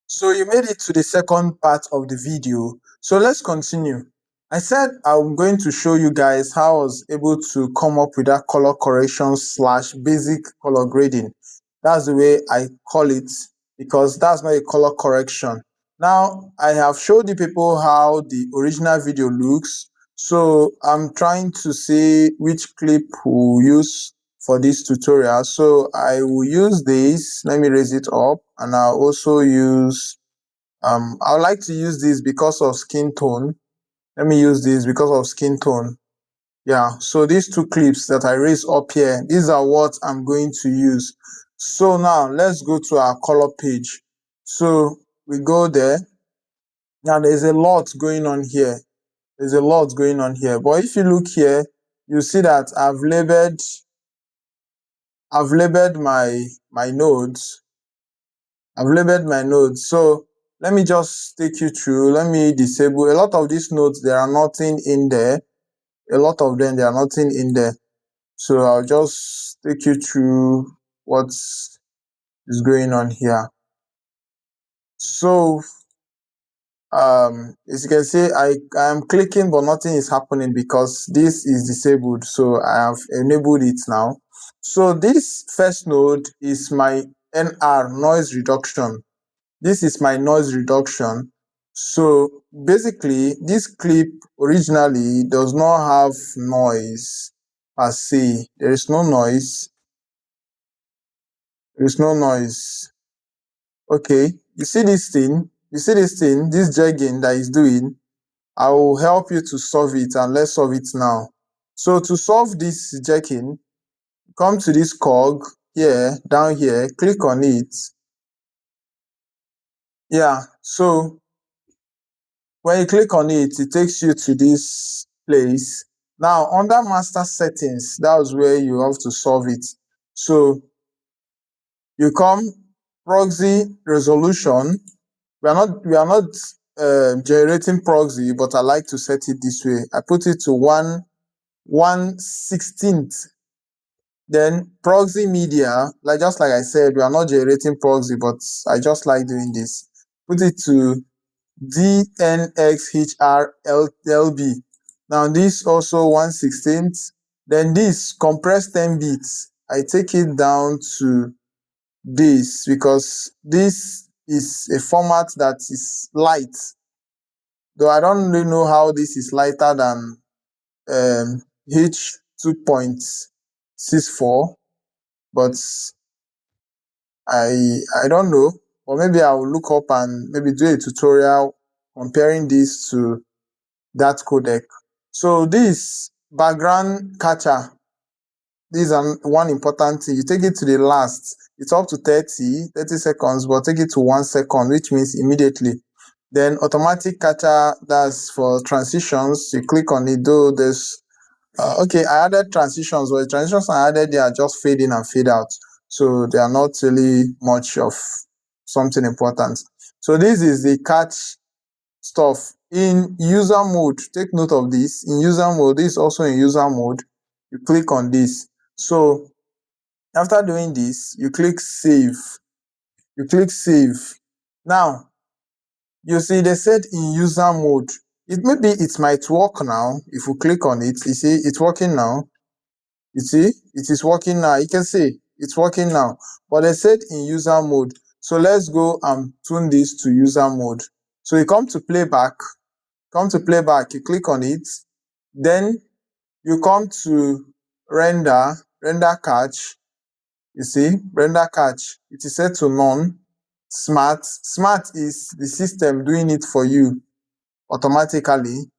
So you made it to the second part of the video. So let's continue. I said I'm going to show you guys how I was able to come up with that color correction slash basic color grading. That's the way I call it because that's not a color correction. Now I have showed you people how the original video looks. So I'm trying to see which clip we'll use for this tutorial. So I will use this. Let me raise it up, and I'll also use I would like to use this because of skin tone. Let me use this because of skin tone. Yeah, so these two clips that I raised up here, these are what I'm going to use. So now let's go to our color page. So we go there. Now there's a lot going on here. There's a lot going on here. But if you look here, you see that I've labeled my nodes. I've labeled my nodes. So let me just take you through. Let me disable a lot of these nodes. There are nothing in there. A lot of them, there are nothing in there. So I'll just take you through what is going on here. So as you can see, I am clicking, but nothing is happening because this is disabled. So I have enabled it now. So this first node is my NR, noise reduction. This is my noise reduction. So basically, this clip originally does not have noise per se. There is no noise. There is no noise. Okay, you see this thing? You see this thing? This jegging that is doing? I will help you to solve it, and let's solve it now. So to solve this jacking, come to this cog here, down here, click on it. Yeah, so when you click on it, it takes you to this place. Now, under master settings, that's where you have to solve it. So you come proxy resolution. We are not generating proxy, but I like to set it this way. I put it to 1/16. Then proxy media, just like I said, we are not generating proxy, but I just like doing this. Put it to DNXHRLB. Now this also 1/16. Then this compressed 10 bits. I take it down to this because this is a format that is light. Though I don't really know how this is lighter than H2.64, but I don't know. Or maybe I will look up and maybe do a tutorial comparing this to that codec. So this background catcher, this is one important thing. You take it to the last. It's up to 30 seconds, but take it to 1 second, which means immediately. Then automatic catcher, that's for transitions. You click on it, though there's okay, I added transitions, but the transitions I added, they are just fade in and fade out. So they are not really much of something important. So this is the catch stuff. In user mode, take note of this. In user mode, this is also in user mode. You click on this. So after doing this, you click save. You click save. Now, you see they said in user mode. Maybe it might work now. If you click on it, you see it's working now. You see, it is working now. You can see it's working now. But they said in user mode. So let's go and tune this to user mode. So you come to playback. You click on it. Then you come to render catch. You see, render catch. It is set to none. Smart is the system doing it for you automatically,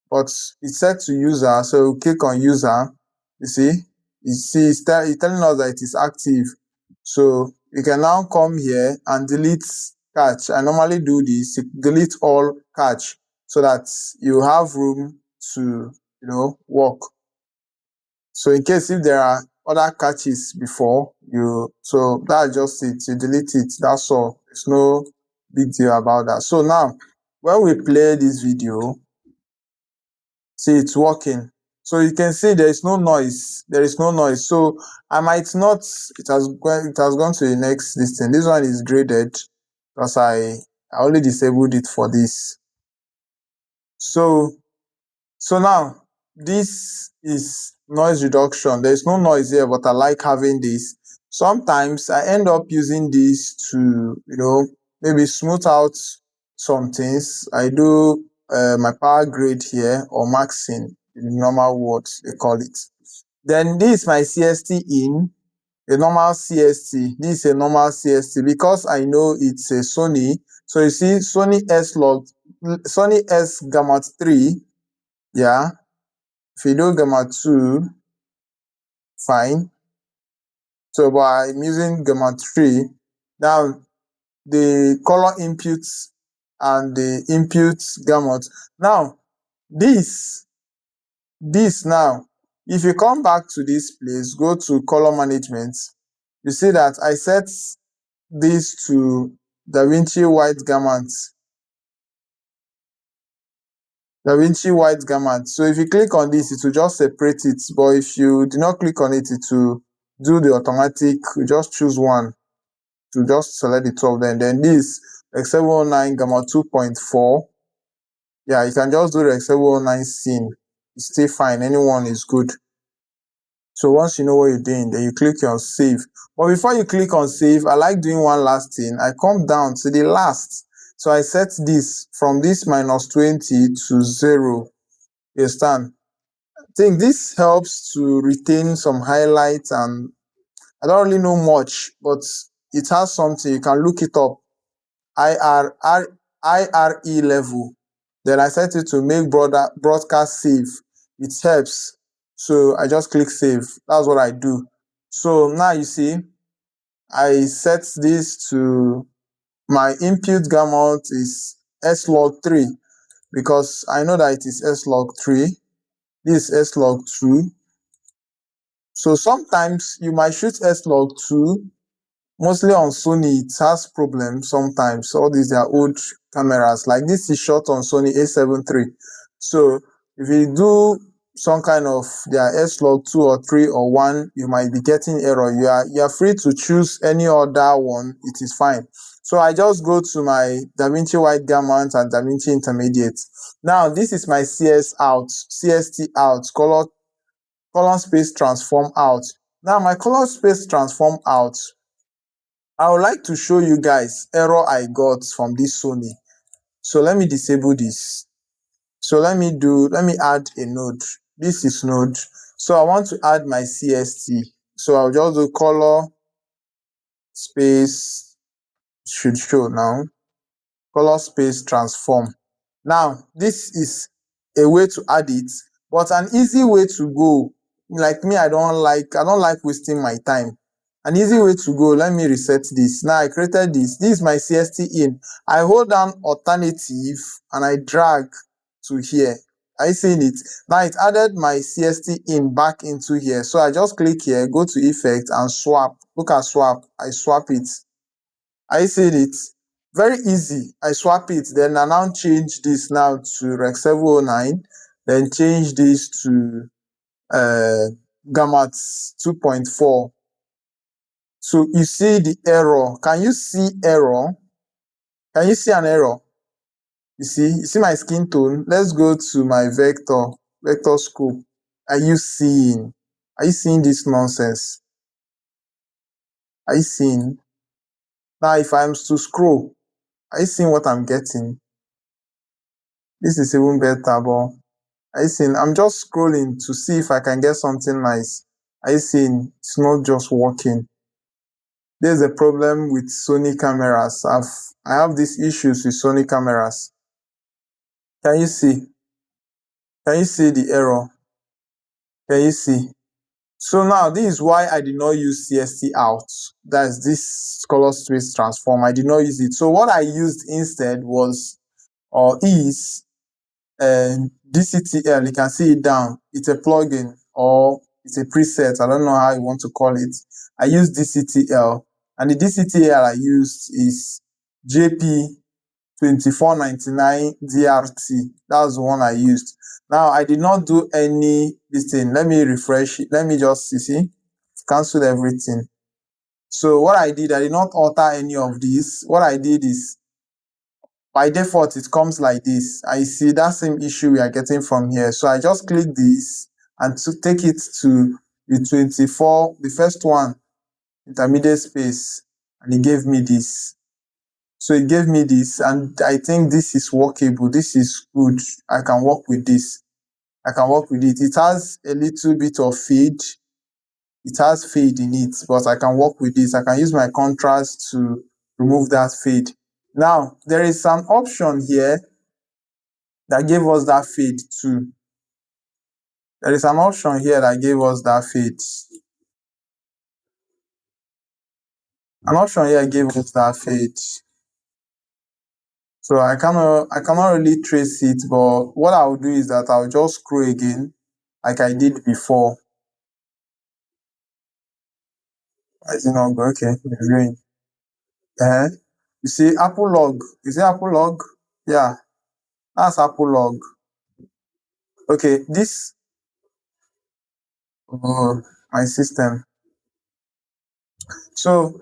but it's set to user. So you click on user. You see it's telling us that it is active. So you can now come here and delete catch. I normally do this, delete all catch, so that you have room to work. So in case if there are other catches before you, so that's just it. You delete it. That's all. There's no big deal about that. So now when we play this video, see it's working. So you can see there is no noise. There is no noise. So I might not. It has gone to the next listing. This one is graded because I I only disabled it for this. So now this is noise reduction. There's no noise here, but I like having this. Sometimes I end up using this to, maybe smooth out some things. I do my power grade here, or maxing in normal words they call it. Then this is my CST in, a normal CST. This is a normal CST because I know it's a Sony. So you see Sony Sony S Gamma 3, yeah. If you do Gamma 2, fine. So but I'm using Gamma 3. Now the color inputs and the inputs gamut. Now this now, if you come back to this place, go to color management, you see that I set this to DaVinci white gamut. DaVinci white gamut. So if you click on this, it will just separate it. But if you do not click on it, it will do the automatic. You just choose one to just select the two of them. Then this X709 gamma 2.4. Yeah, you can just do the X709 scene. It's still fine. Anyone is good. So once you know what you're doing, then you click on save. But before you click on save, I like doing one last thing. I come down to the last. So I set this from this -20 to 0. You understand? I think this helps to retain some highlights, and I don't really know much, but it has something. You can look it up. IRE level. Then I set it to make broadcast save. It helps. So I just click save. That's what I do. So now you see, I set this to my input gamut is S-Log3 because I know that it is S-Log3. This is S-Log2. So sometimes you might shoot S-Log2. Mostly on Sony, it has problems sometimes. All these are old cameras. Like this is shot on Sony A7 III. So if you do some kind of their S-Log2 or 3 or 1, you might be getting error. You are free to choose any other one. It is fine. So I just go to my DaVinci White Gamut and DaVinci Intermediate. Now this is my CST out, color space transform out. Now my color space transform out, I would like to show you guys error I got from this Sony. So let me disable this. So let me add a node. This is node. So I want to add my CST. So I'll just do color space, should show now, color space transform. Now this is a way to add it, but an easy way to go, like me, I don't like wasting my time. An easy way to go, let me reset this. Now I created this. This is my CST in. I hold down alternative and I drag to here. Are you seeing it? Now it added my CST in back into here. So I just click here, go to effect and swap. Look at swap. I swap it. Are you seeing it? Very easy. I swap it. Then I now change this now to Rec709. Then change this to Gamma 2.4. So you see the error. Can you see error? Can you see an error? You see my skin tone? Let's go to my vector scope. Are you seeing this nonsense? Are you seeing? Now if I'm to scroll, are you seeing what I'm getting? This is even better, but are you seeing? I'm just scrolling to see if I can get something nice. Are you seeing? It's not just working. There's a problem with Sony cameras. I have these issues with Sony cameras. Can you see? Can you see the error? Can you see? So now this is why I did not use CST out. That's this color space transform. I did not use it. So what I used instead was, or is, DCTL. You can see it down. It's a plugin or it's a preset. I don't know how you want to call it. I use DCTL, and the DCTL I used is JP2499 DRT. That's the one I used. Now I did not do any this thing. Let me refresh it. Let me just see, cancel everything. So what I did not alter any of these. What I did is by default it comes like this. I see that same issue we are getting from here. So I just click this and to take it to the 24, the first one, intermediate space, and it gave me this. So it gave me this, and I think this is workable. This is good. I can work with this. I can work with it. It has a little bit of fade. It has fade in it, but I can work with this. I can use my contrast to remove that fade. Now, there is an option here that gave us that fade too. There is an option here that gave us that fade. An option here gave us that fade. So I cannot really trace it, but what I'll do is that I'll just scroll again like I did before. I did not go, okay, reviewing. You see Apple log. Is it Apple log? Yeah, that's Apple log. Okay, this my system. So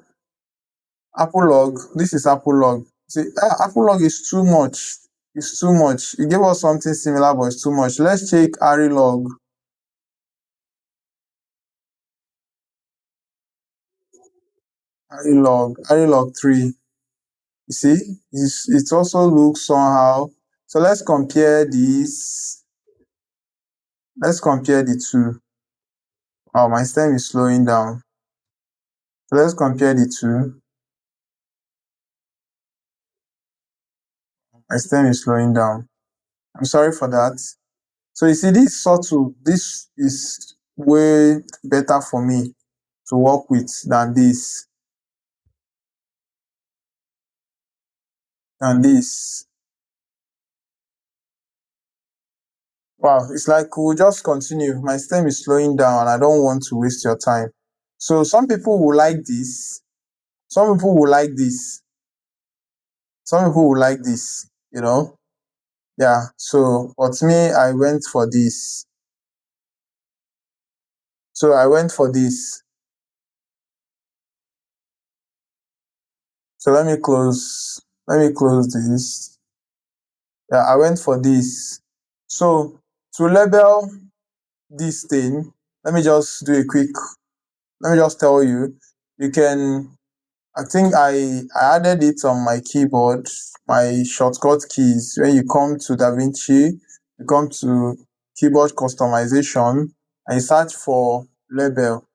Apple log, this is Apple log. See, Apple log is too much. It's too much. It gave us something similar, but it's too much. Let's check ARRI log. ARRI log 3. You see, it also looks somehow. So let's compare these. Let's compare the two. Oh, my stem is slowing down. So let's compare the two. My stem is slowing down. I'm sorry for that. So you see, this subtle, this is way better for me to work with than this. Wow, it's like we'll just continue. My stem is slowing down and I don't want to waste your time. So some people will like this. Some people will like this. Some people will like this, you know? Yeah, so but me, I went for this. So I went for this. So let me close this. Yeah, I went for this. So to label this thing, let me just tell you, you can, I think I added it on my keyboard, my shortcut keys. When you come to DaVinci, you come to keyboard customization and you search for label.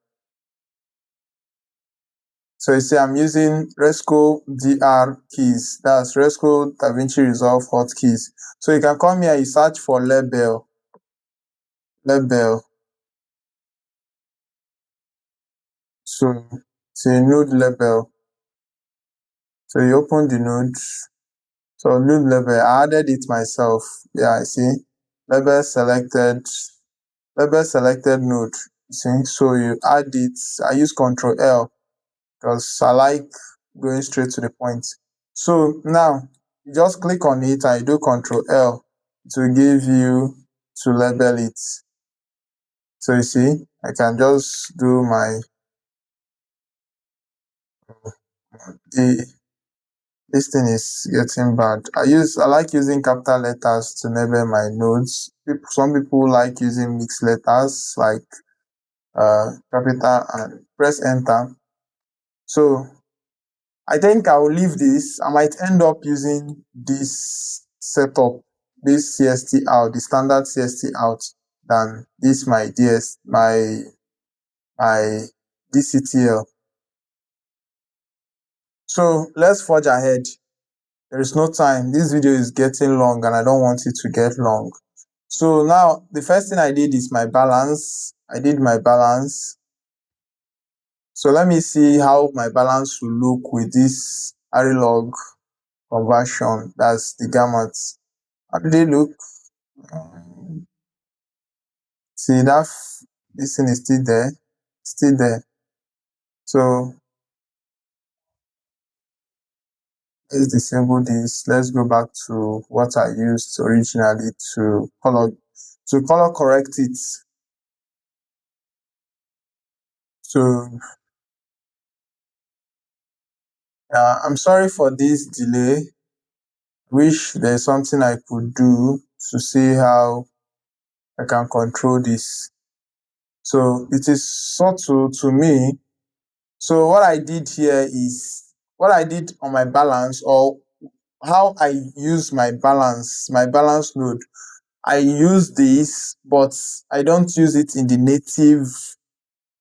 So you see I'm using Rexsco DR keys. That's Rexsco DaVinci Resolve hotkeys. So you can come here, you search for label. So it's a node label. So you open the node. So node label, I added it myself. Yeah, I see. Label selected node. You see, so you add it. I use Control L because I like going straight to the point. So now you just click on it and you do Control L to give you to label it. So you see, I can just do this thing is getting bad. I like using capital letters to label my nodes. Some people like using mixed letters like capital and press enter. So I think I will leave this. I might end up using this setup, this CST out, the standard CST out, than this my DCTL. So let's forge ahead. There is no time. This video is getting long and I don't want it to get long. So now the first thing I did is my balance. I did my balance. So let me see how my balance will look with this ARRI conversion. That's the gamuts. How do they look? See that this thing is still there. So let's disable this. Let's go back to what I used originally to color correct it. So I'm sorry for this delay. wish there's something I could do to see how I can control this. So it is subtle to me. So what I did here is what I did on my balance, or how I use my balance node. I use this, but I don't use it in the native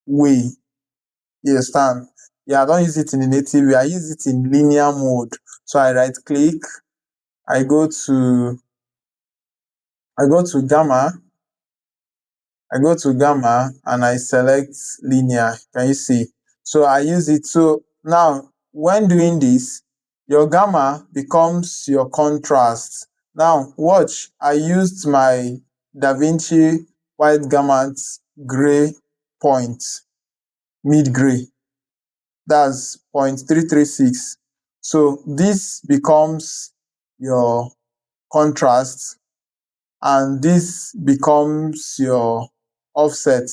way. You understand? Yeah, I don't use it in the native way. I use it in linear mode. So I right click, I go to gamma, and I select linear. Can you see? So I use it. So now when doing this, your gamma becomes your contrast. Now watch, I used my DaVinci white gamut gray point, mid gray. That's 0.336. So this becomes your contrast, and this becomes your offset.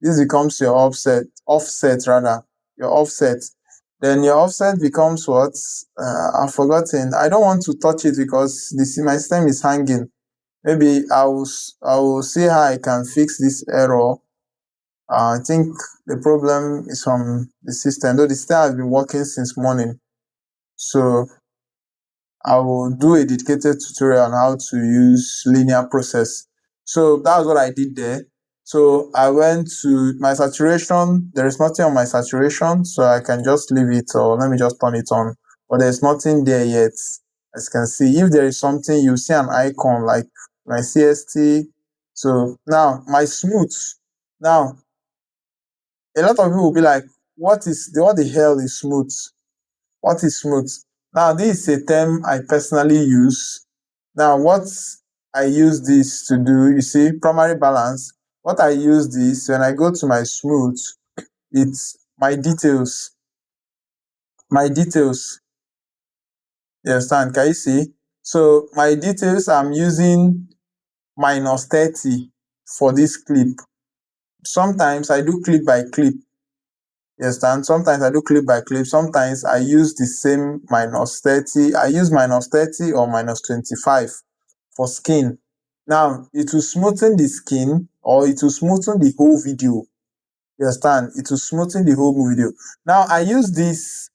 This becomes your offset rather, your offset. Then your offset becomes what? I've forgotten. I don't want to touch it because my system is hanging. Maybe I will see how I can fix this error. I think the problem is from the system, though the system has been working since morning. So I will do a dedicated tutorial on how to use linear process. So that's what I did there. So I went to my saturation. There is nothing on my saturation, so I can just leave it, or let me just turn it on. But there's nothing there yet. As you can see, if there is something, you see an icon like my CST. So now my smooth. Now a lot of people will be like, what the hell is smooth? What is smooth? Now, this is a term I personally use. Now, what I use this to do, you see, primary balance. What I use this, when I go to my smooth, it's my details. My details. You understand? Can you see? So, my details, I'm using -30 for this clip. Sometimes I do clip by clip. You understand? Sometimes I do clip by clip. Sometimes I use the same -30. I use -30 or -25 for skin. Now, it will smoothen the skin, or it will smoothen the whole video. You understand? It will smoothen the whole video. Now, I use this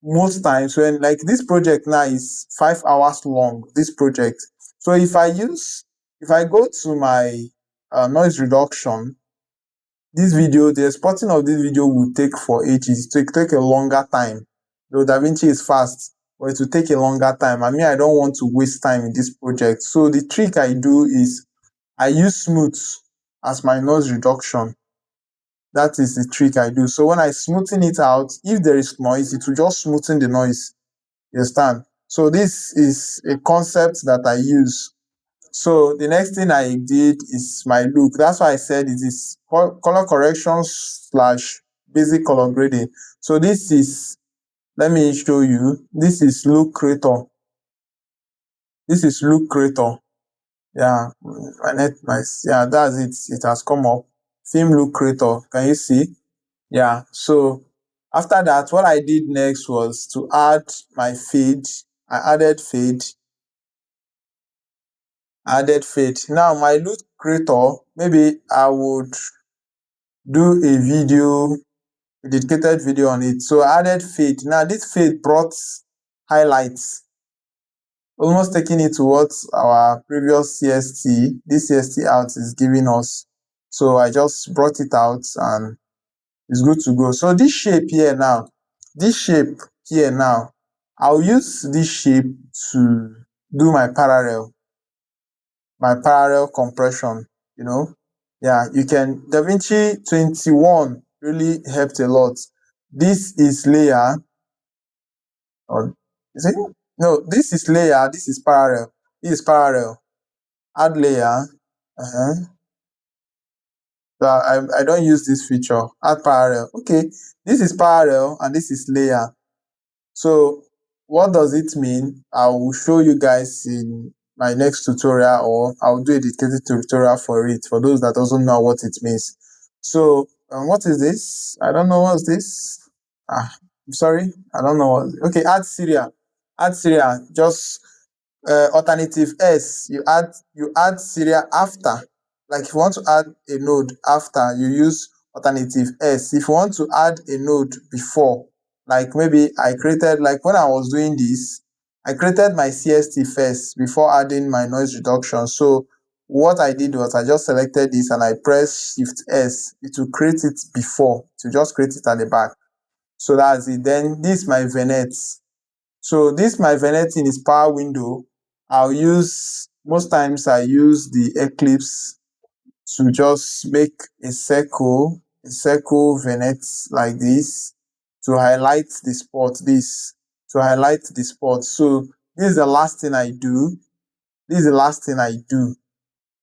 most times when, like, this project now is 5 hours long, this project. So if I go to my noise reduction, this video, the exporting of this video will take for ages. It will take a longer time. Though DaVinci is fast, but it will take a longer time. I mean, I don't want to waste time in this project. So the trick I do is I use smooth as my noise reduction. That is the trick I do. So when I smoothen it out, if there is noise, it will just smoothen the noise. You understand? So this is a concept that I use. So the next thing I did is my look. That's why I said it is color correction / basic color grading. So this is, let me show you. This is look creator. This is look creator. Yeah, yeah, that's it. It has come up. Film look creator. Can you see? Yeah. So after that, what I did next was to add my fade. I added fade. Now my look creator, maybe I would do a dedicated video on it. So I added fade. Now this fade brought highlights, almost taking it to what our previous CST, this CST out is giving us. So I just brought it out and it's good to go. So this shape here now, I'll use this shape to do my parallel compression, you know. Yeah, you can, DaVinci 21 really helped a lot. This is layer, or is it? No, this is layer, this is parallel. Add layer. So I don't use this feature. Add parallel. Okay, this is parallel and this is layer. So what does it mean? I will show you guys in my next tutorial, or I'll do a dedicated tutorial for it, for those that doesn't know what it means. So what is this? I don't know what's this. I'm sorry, I don't know what. Okay, add serial. Just Alternative S, you add serial after. Like if you want to add a node after, you use alternative S. If you want to add a node before, like maybe I created, like when I was doing this, I created my CST first before adding my noise reduction. So what I did was I just selected this and I pressed Shift S. It will create it before, to just create it at the back. So that's it. Then this my VNet. So this my VNet is power window. Most times I use the Eclipse to just make a circle VNet like this to highlight the spot. So this is the last thing I do.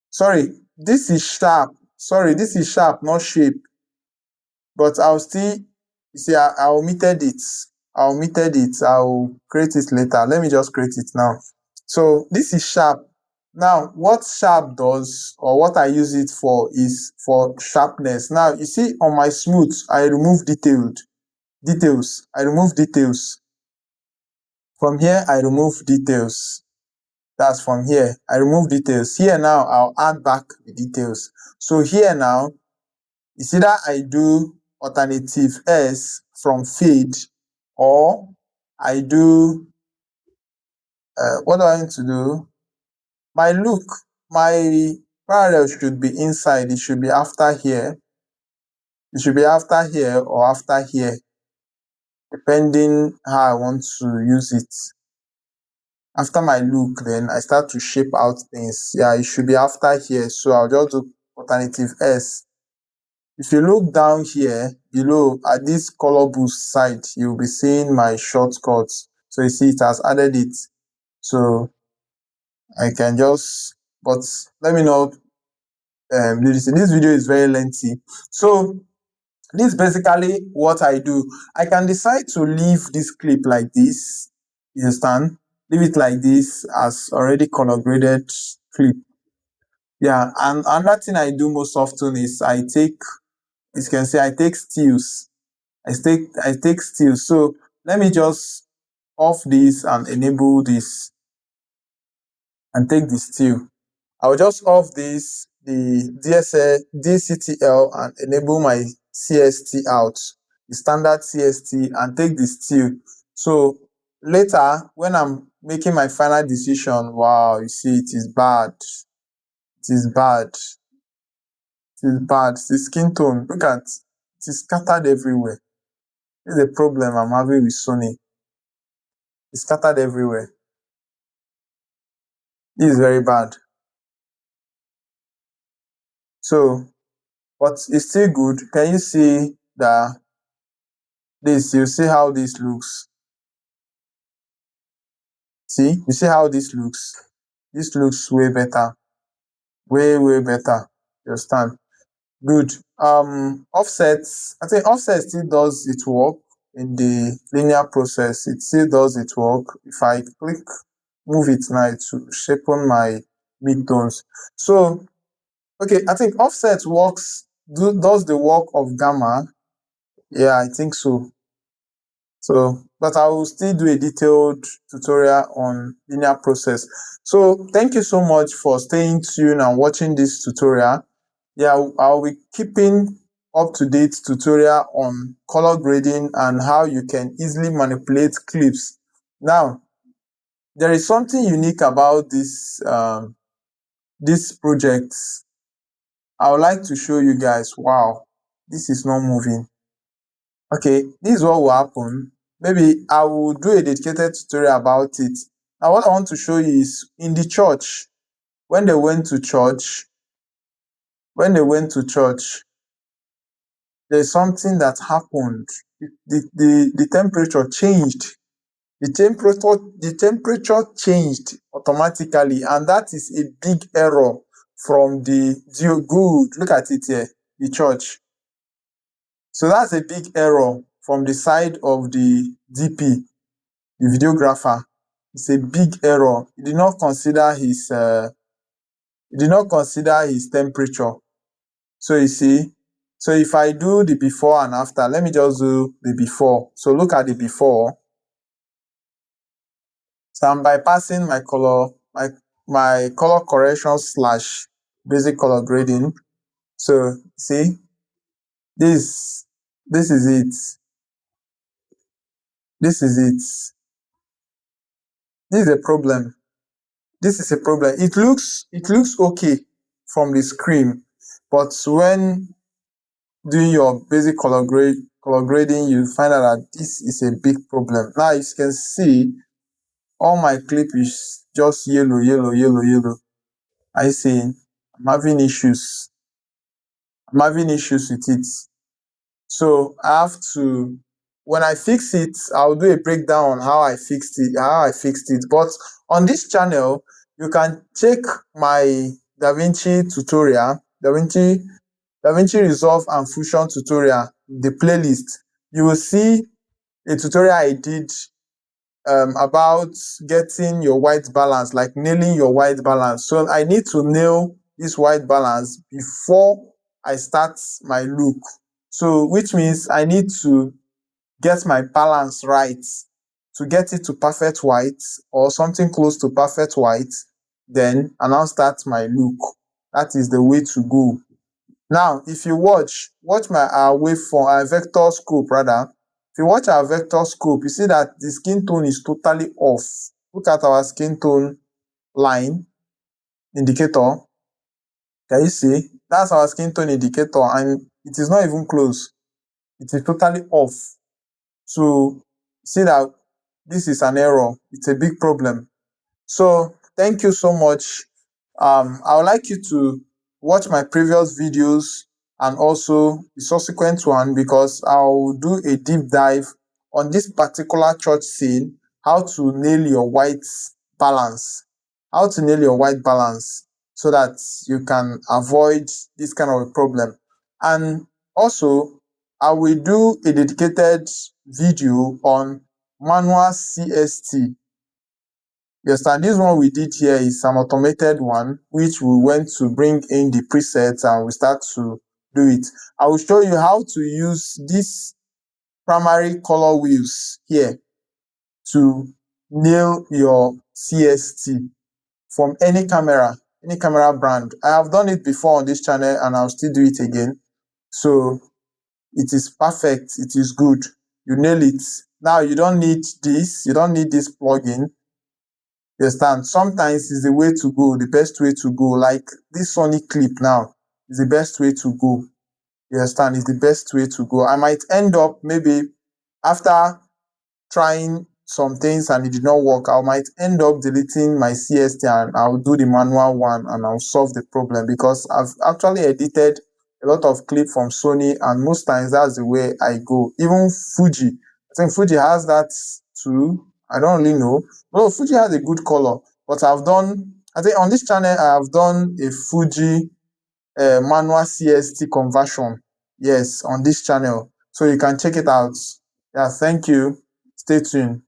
Sorry, this is sharp. Not shape. But I'll still, you see, I omitted it. I'll create it later. Let me just create it now. So this is sharp. Now, what sharp does, or what I use it for, is for sharpness. Now, you see on my smooth, I remove details. I remove details. From here, I remove details. That's from here. I remove details. Here now, I'll add back the details. So here now, it's either I do alternative S from fade, or I do, what do I need to do? My parallel should be inside. It should be after here. Or after here, depending how I want to use it. After my look, then I start to shape out things. Yeah, it should be after here. So I'll just do alternative S. If you look down here below at this color boost side, you'll be seeing my shortcuts. So you see it has added it. So I can just, but let me not do this. This video is very lengthy. So this is basically what I do. I can decide to leave this clip like this. You understand? Leave it like this as already color graded clip. Yeah, and another thing I do most often is as you can see, I take stills. I take stills. So let me just off this and enable this and take the still. I will just off this, the DCTL, and enable my CST out, the standard CST, and take the still. So later, when I'm making my final decision, wow, you see, it is bad. It is bad. It is bad. The skin tone, look at, it is scattered everywhere. This is a problem I'm having with Sony. It's scattered everywhere. This is very bad. So, but it's still good. Can you see this? You see how this looks. See, you see how this looks. This looks way better. Way better. You understand? Good. Offsets. I think offset still does its work in the linear process. It still does its work. If I click move it now, it will shape on my midtones. So okay, I think offset does the work of gamma. Yeah, I think so. So, but I will still do a detailed tutorial on linear process. So thank you so much for staying tuned and watching this tutorial. Yeah, I'll be keeping up-to-date tutorial on color grading and how you can easily manipulate clips. Now, there is something unique about this project. I would like to show you guys. Wow, this is not moving. Okay, this is what will happen. Maybe I will do a dedicated tutorial about it. Now, what I want to show you is in the church, when they went to church, there's something that happened. The temperature changed. The temperature changed automatically, and that is a big error from good. Look at it here, the church. So that's a big error from the side of the DP, the videographer. It's a big error. He did not consider his temperature. So you see, so if I do the before and after, let me just do the before. So look at the before. So I'm bypassing my color correction slash basic color grading. So see, this this is it. This is it. This is a problem. This is a problem. It looks okay from the screen, but when doing your basic color grading, you find out that this is a big problem. Now as you can see, all my clip is just yellow, yellow, yellow, yellow. I see I'm having issues. I'm having issues with it. So I have to, when I fix it, I'll do a breakdown on how I fixed it. But on this channel, you can check my DaVinci tutorial, DaVinci Resolve and Fusion tutorial, the playlist. You will see a tutorial I did about getting your white balance, like nailing your white balance. So I need to nail this white balance before I start my look. So which means I need to get my balance right to get it to perfect white or something close to perfect white, then and I'll start my look. That is the way to go. Now, if you watch my waveform, vector scope rather. If you watch our vector scope, you see that the skin tone is totally off. Look at our skin tone line indicator. Can you see? That's our skin tone indicator, and it is not even close. It is totally off. So see that this is an error. It's a big problem. So thank you so much. I would like you to watch my previous videos and also the subsequent one, because I'll do a deep dive on this particular church scene, how to nail your white balance, so that you can avoid this kind of a problem. And also, I will do a dedicated video on manual CST. You understand? This one we did here is an automated one, which we went to bring in the presets and we start to do it. I will show you how to use these primary color wheels here to nail your CST from any camera brand. I have done it before on this channel and I'll still do it again. So it is perfect. It is good. You nail it. Now you don't need this. You don't need this plugin. You understand? Sometimes it's the way to go, the best way to go. Like this Sony clip now is the best way to go. You understand? It's the best way to go. I might end up maybe after trying some things and it did not work, I might end up deleting my CST and I'll do the manual one and I'll solve the problem, because I've actually edited a lot of clip from Sony and most times that's the way I go. Even Fuji, I think Fuji has that too. I don't really know. No, Fuji has a good color, but I think on this channel, I have done a Fuji manual CST conversion. Yes, on this channel. So you can check it out. Yeah, thank you. Stay tuned.